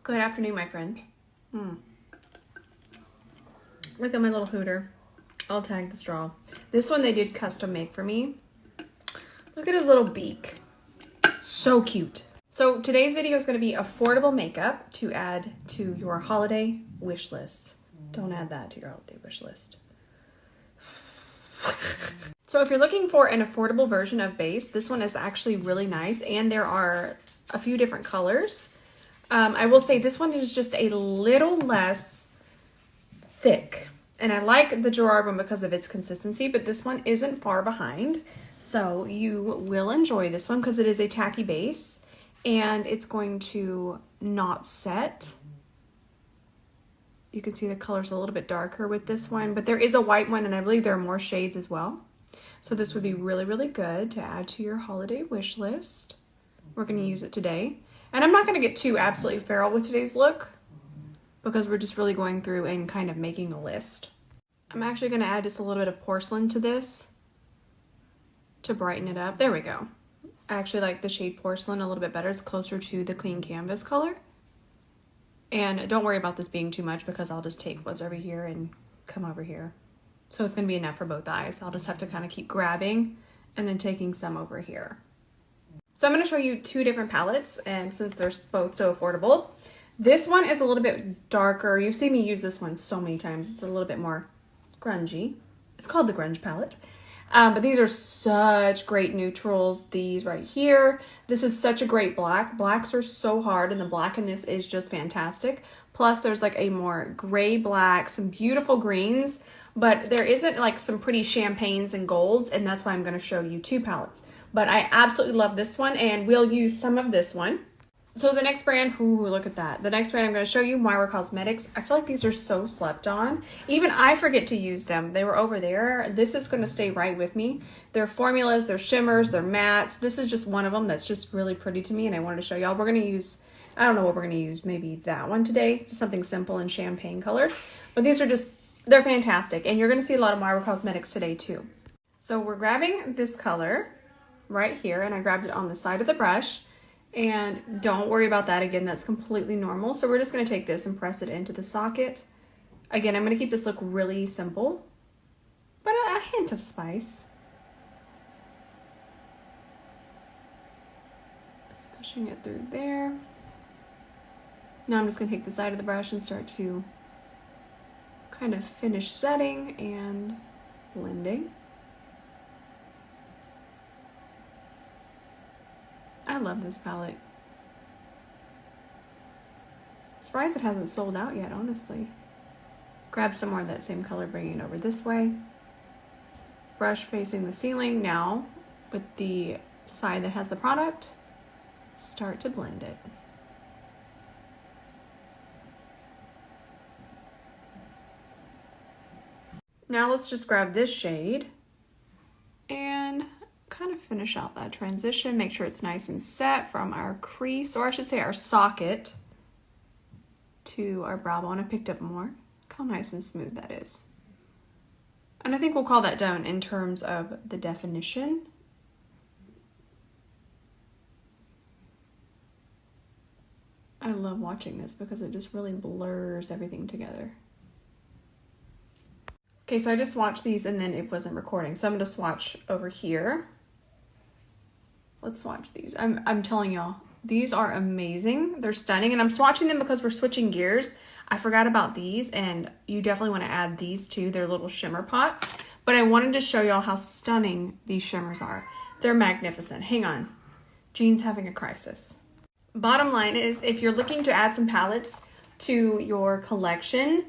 Good afternoon, my friend. Look at my little hooter. I'll tag the straw. This one they did custom make for me. Look at his little beak. So cute. So today's video is going to be affordable makeup to add to your holiday wish list. Don't add that to your holiday wish list. So if you're looking for an affordable version of base, this one is actually really nice, and there are a few different colors. I will say this one is just a little less thick, and I like the Gerard one because of its consistency, but this one isn't far behind. So you will enjoy this one because it is a tacky base and it's going to not set. You can see the color's a little bit darker with this one, but there is a white one and I believe there are more shades as well. So this would be really, really good to add to your holiday wish list. We're going to use it today. And I'm not going to get too absolutely feral with today's look because we're just really going through and kind of making a list. I'm actually going to add just a little bit of porcelain to this to brighten it up. There we go. I actually like the shade porcelain a little bit better. It's closer to the clean canvas color. And don't worry about this being too much because I'll just take what's over here and come over here. So it's going to be enough for both eyes. I'll just have to kind of keep grabbing and then taking some over here. So I'm going to show you two different palettes, and since they're both so affordable, this one is a little bit darker. You've seen me use this one so many times. It's a little bit more grungy. It's called the grunge palette. But these are such great neutrals. These right here. This is such a great black. Blacks are so hard, and the black in this is just fantastic. Plus, there's like a more gray black, some beautiful greens, but there isn't like some pretty champagnes and golds, and that's why I'm going to show you two palettes. But I absolutely love this one, and we'll use some of this one. So the next brand, ooh, look at that. The next brand I'm going to show you, Myra Cosmetics. I feel like these are so slept on. Even I forget to use them. They were over there. This is going to stay right with me. They're formulas, they're shimmers, they're mattes. This is just one of them that's just really pretty to me, and I wanted to show y'all. We're going to use, I don't know what we're going to use, maybe that one today. Just something simple and champagne colored. But these are just, they're fantastic, and you're going to see a lot of Myra Cosmetics today too. So we're grabbing this color right here, and I grabbed it on the side of the brush. And don't worry about that. Again, that's completely normal. So we're just going to take this and press it into the socket. Again, I'm going to keep this look really simple, but a hint of spice. Just pushing it through there. Now I'm just going to take the side of the brush and start to kind of finish setting and blending. I love this palette. Surprised it hasn't sold out yet, honestly. Grab some more of that same color, bring it over this way. Brush facing the ceiling. Now, with the side that has the product, start to blend it. Now let's just grab this shade and kind of finish out that transition. Make sure it's nice and set from our crease, or I should say our socket, to our brow bone. I picked up more. Look how nice and smooth that is. And I think we'll call that done in terms of the definition. I love watching this because it just really blurs everything together. Okay, so I just swatched these and then it wasn't recording. So I'm going to swatch over here. Let's swatch these. I'm telling y'all, these are amazing. They're stunning, and I'm swatching them because we're switching gears. I forgot about these, and you definitely want to add these too. They're little shimmer pots, but I wanted to show y'all how stunning these shimmers are. They're magnificent. Hang on. Jean's having a crisis. Bottom line is, if you're looking to add some palettes to your collection,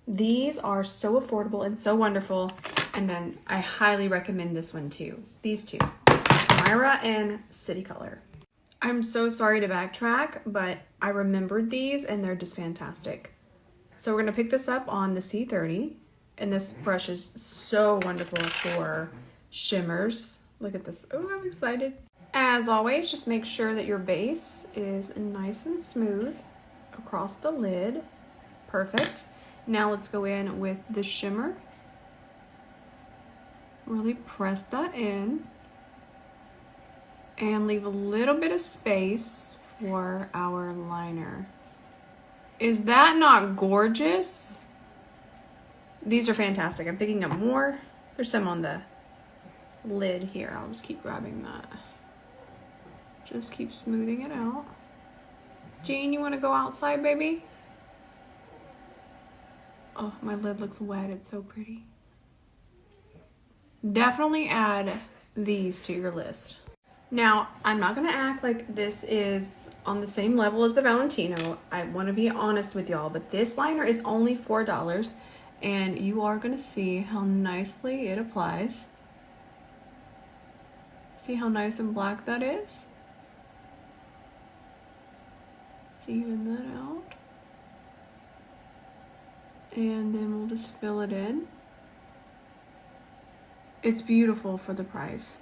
these are so affordable and so wonderful. And then I highly recommend this one too. These two. Myra and City Color. I'm so sorry to backtrack, but I remembered these and they're just fantastic. So we're going to pick this up on the C30, and this brush is so wonderful for shimmers. Look at this. Oh, I'm excited. As always, just make sure that your base is nice and smooth across the lid. Perfect. Now let's go in with the shimmer. Really press that in. And leave a little bit of space for our liner. Is that not gorgeous? These are fantastic. I'm picking up more. There's some on the lid here. I'll just keep grabbing that. Just keep smoothing it out. Jane, you want to go outside, baby? Oh, my lid looks wet. It's so pretty. Definitely add these to your list. Now, I'm not going to act like this is on the same level as the Valentino. I want to be honest with y'all, but this liner is only $4, and you are going to see how nicely it applies. See how nice and black that is? Let's even that out. And then we'll just fill it in. It's beautiful for the price.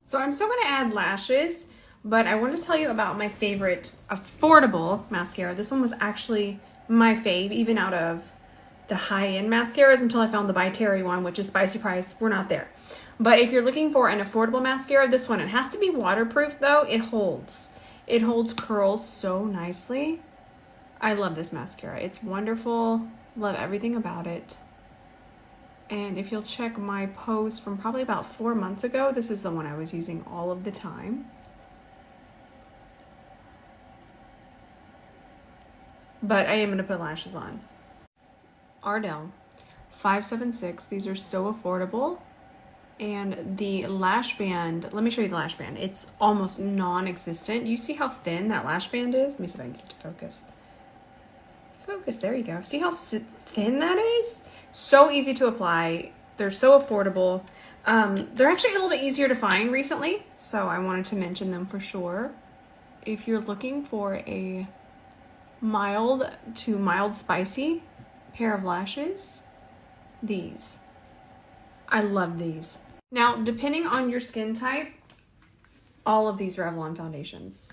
So I'm still gonna add lashes, but I want to tell you about my favorite affordable mascara. This one was actually my fave, even out of the high-end mascaras, until I found the By Terry one, which is spicy price. We're not there. But if you're looking for an affordable mascara, this one, it has to be waterproof though. It holds curls so nicely. I love this mascara. It's wonderful. Love everything about it. And if you'll check my post from probably about 4 months ago, this is the one I was using all of the time. But I am going to put lashes on. Ardell 576. These are so affordable. And the lash band, let me show you the lash band. It's almost non-existent. You see how thin that lash band is? Let me see if I can get it to focus. Focus, there you go. See how thin that is? So easy to apply. They're so affordable. They're actually a little bit easier to find recently, so I wanted to mention them for sure. If you're looking for a mild to mild spicy pair of lashes, these. I love these. Now, depending on your skin type, all of these Revlon foundations.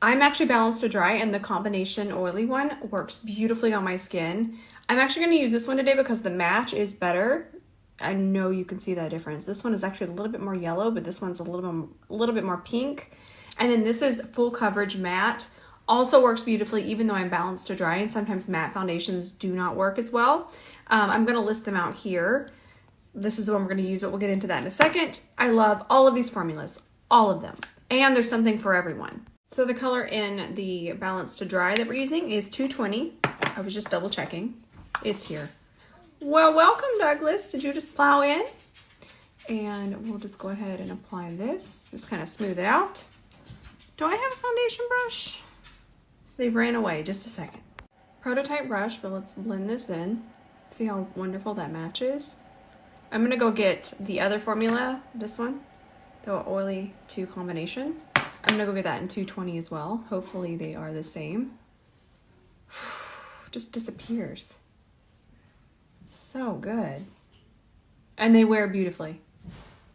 I'm actually balanced to dry, and the combination oily one works beautifully on my skin. I'm actually going to use this one today because the match is better. I know you can see that difference. This one is actually a little bit more yellow, but this one's a little bit more pink. And then this is full coverage matte. Also works beautifully even though I'm balanced to dry, and sometimes matte foundations do not work as well. I'm going to list them out here. This is the one we're going to use, but we'll get into that in a second. I love all of these formulas, all of them. And there's something for everyone. So the color in the Balance to Dry that we're using is 220. I was just double checking. It's here. Well, welcome, Douglas. Did you just plow in? And we'll just go ahead and apply this. Just kind of smooth it out. Do I have a foundation brush? They've ran away. Just a second. Prototype brush, but let's blend this in. See how wonderful that matches. I'm going to go get the other formula, this one, the oily 2 combination. I'm gonna go get that in 220 as well. Hopefully they are the same. Just disappears. So good. And they wear beautifully.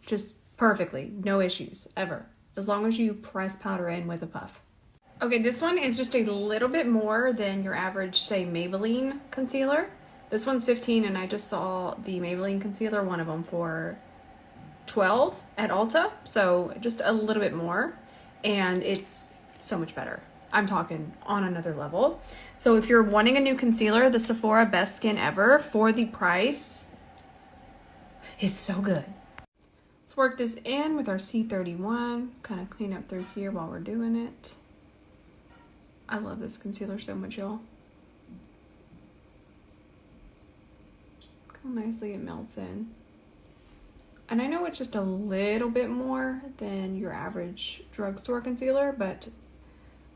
Just perfectly. No issues, ever. As long as you press powder in with a puff. Okay, this one is just a little bit more than your average, say, Maybelline concealer. This one's 15, and I just saw the Maybelline concealer, one of them, for 12 at Ulta. So just a little bit more. And it's so much better. I'm talking on another level. So if you're wanting a new concealer, the Sephora Best Skin Ever for the price, it's so good. Let's work this in with our C31. Kind of clean up through here while we're doing it. I love this concealer so much, y'all. Look how nicely it melts in. And I know it's just a little bit more than your average drugstore concealer, but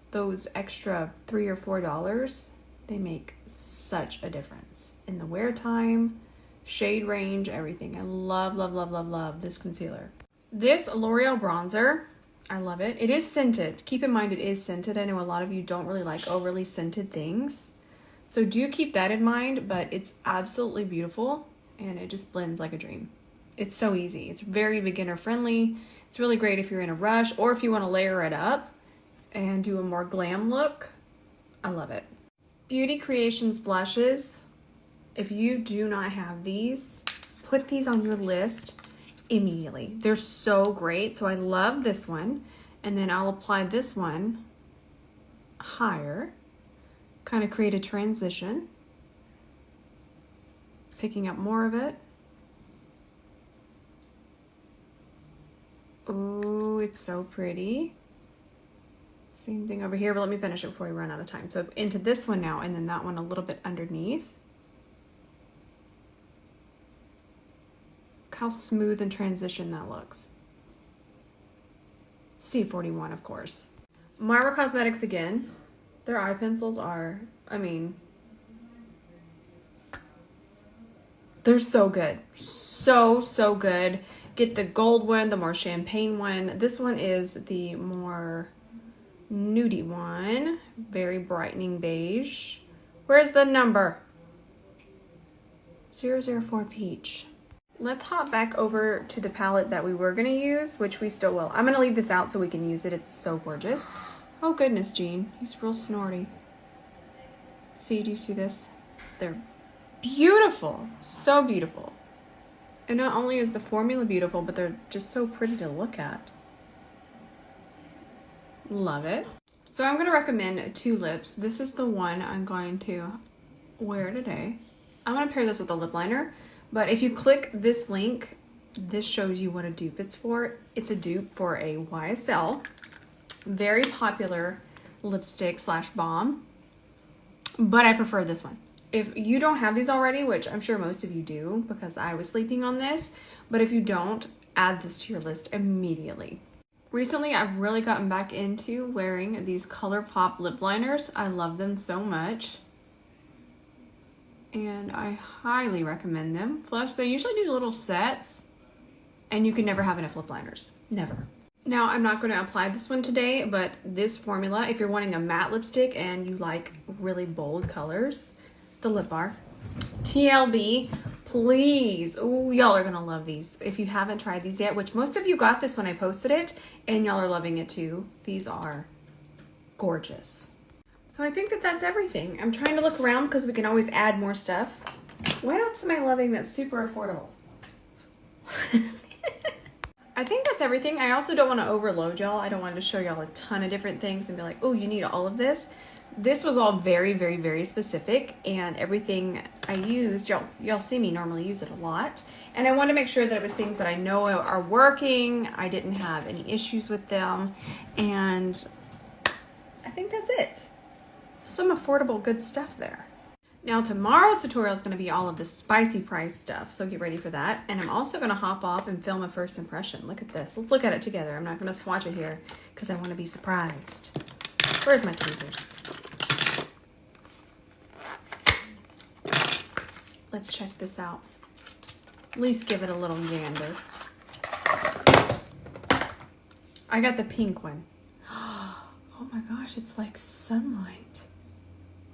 those extra $3 or $4, they make such a difference in the wear time, shade range, everything. I love, love, love, love, love this concealer. This L'Oreal bronzer, I love it. It is scented. Keep in mind it is scented. I know a lot of you don't really like overly scented things. So do keep that in mind, but it's absolutely beautiful and it just blends like a dream. It's so easy. It's very beginner friendly. It's really great if you're in a rush or if you want to layer it up and do a more glam look. I love it. Beauty Creations blushes. If you do not have these, put these on your list. immediately. They're so great. So I love this one. And then I'll apply this one higher, kind of create a transition, picking up more of it. Oh, it's so pretty. Same thing over here, but let me finish it before we run out of time. So into this one now, and then that one a little bit underneath. Look how smooth and transition that looks. C41, of course. Marvel Cosmetics again. Their eye pencils are, I mean, they're so good. So, so good. Get the gold one, the more champagne one. This one is the more nudie one, very brightening beige. Where's the number? 004 Peach. Let's hop back over to the palette that we were gonna use, which we still will. I'm gonna leave this out so we can use it. It's so gorgeous. Oh goodness, Gene, he's real snorty. See, do you see this? They're beautiful, so beautiful. And not only is the formula beautiful, but they're just so pretty to look at. Love it. So I'm going to recommend two lips. This is the one I'm going to wear today. I'm going to pair this with a lip liner, but if you click this link, this shows you what a dupe it's for. It's a dupe for a YSL, very popular lipstick slash balm, but I prefer this one. If you don't have these already, which I'm sure most of you do because I was sleeping on this, but if you don't, add this to your list immediately. Recently, I've really gotten back into wearing these ColourPop lip liners. I love them so much. And I highly recommend them. Plus, they usually do little sets, and you can never have enough lip liners. Never. Now, I'm not going to apply this one today, but this formula, if you're wanting a matte lipstick and you like really bold colors, the Lip Bar. TLB, please. Oh, y'all are gonna love these. If you haven't tried these yet, which most of you got this when I posted it, and y'all are loving it too. These are gorgeous. So I think that that's everything. I'm trying to look around because we can always add more stuff. What else am I loving that's super affordable? I think that's everything. I also don't want to overload y'all. I don't want to show y'all a ton of different things and be like, oh, you need all of this. This was all very, very, very specific, and everything I used, y'all see me normally use it a lot. And I want to make sure that it was things that I know are working. I didn't have any issues with them. And I think that's it. Some affordable good stuff there. Now tomorrow's tutorial is going to be all of the spicy price stuff, so get ready for that. And I'm also going to hop off and film a first impression. Look at this. Let's look at it together. I'm not going to swatch it here because I want to be surprised. Where's my tweezers? Let's check this out. At least give it a little gander. I got the pink one. Oh my gosh, it's like sunlight.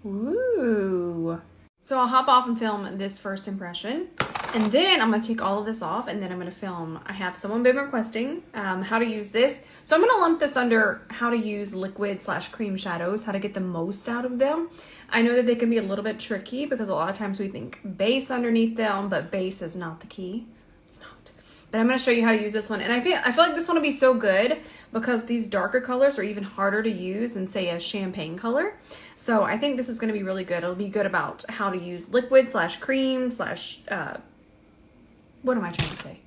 Ooh. So I'll hop off and film this first impression. And then I'm going to take all of this off, and then I'm going to film. I have someone been requesting how to use this. So I'm going to lump this under how to use liquid / cream shadows, how to get the most out of them. I know that they can be a little bit tricky because a lot of times we think base underneath them, but base is not the key. It's not. But I'm going to show you how to use this one. And I feel like this one will be so good because these darker colors are even harder to use than, say, a champagne color. So I think this is going to be really good. It'll be good about how to use liquid / cream / what am I trying to say?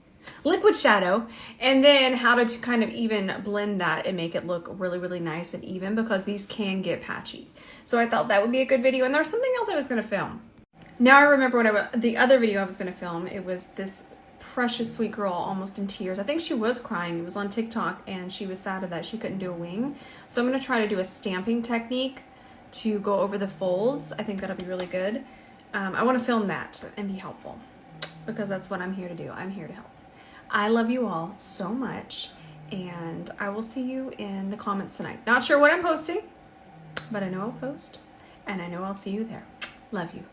Liquid shadow, and then how to kind of even blend that and make it look really, really nice and even because these can get patchy. So I thought that would be a good video, and there was something else I was going to film. Now I remember the other video I was going to film. It was this precious sweet girl almost in tears. I think she was crying. It was on TikTok, and she was sad that she couldn't do a wing. So I'm going to try to do a stamping technique to go over the folds. I think that'll be really good. I want to film that and be helpful because that's what I'm here to do. I'm here to help. I love you all so much, and I will see you in the comments tonight. Not sure what I'm posting, but I know I'll post, and I know I'll see you there. Love you.